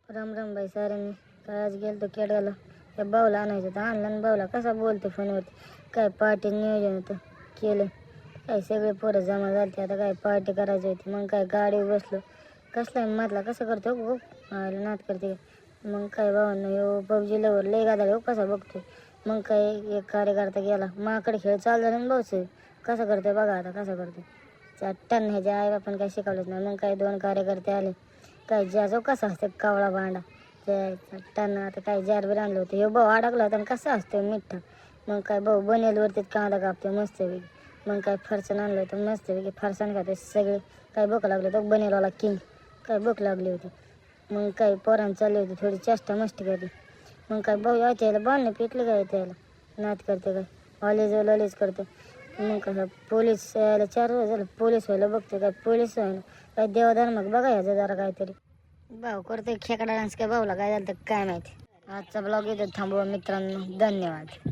राम राम बाई साऱ्यांनी. काय आज गेलो केडाला त्या भाऊला आणायचं तर आणला आणि भाऊला कसा बोलतो फोनवरती. काय पार्टी नियोजन होतं केलं. काय सगळे पोरं जमा झाले आता काय पार्टी करायची होती. मग काय गाडीवर बसलो. कसला म्हटला कसं करतो हो नात करते. मग काय भावांना हो पबजी लवर लय गादा हो कसा बघतो. मग काय एक कार्यकर्ता गेला माकडे खेळ चालू झाला आणि भाऊच कसं करतोय बघा आता कसं करतोय. चट्टान ह्याच्या आई बापान काही शिकवलंच नाही. मग काय 2 कार्यकर्ते आले. काय जाजो कसा असतो कावळा भांडा त्या चट्टानं आता काय जारबीर आणलं होतं. हे भाऊ अडकला होता आणि कसा असतो मिठ्ठा. मग काय भाऊ बनेलवरतीच कांदा कापतो मस्तपैकी. मग काय फरसाण आणलं होतं मस्तपैकी फरसाण खाते सगळे. काय भूक लागलं तर बनेलवाला किंग काय भूक लागली होती. मग काय पोरांना चालली होती थोडी चेष्टा मस्ती करते. मग काय भाऊ यायच्या यायला बांधणं पिटलं काय त्याला नात करते काय ऑलेज करते. मग काय पोलीस यायला 4 दिवस झालं पोलीस व्हायला बघते काय पोलीस व्हायला काय देवाधर्माक बघा ह्याचं जरा काहीतरी. भाऊ करतोय खेकडा डान्स काय भाऊला काय झालं तर काय माहिती. आजचा ब्लॉग इथे थांबवा मित्रांनो. धन्यवाद.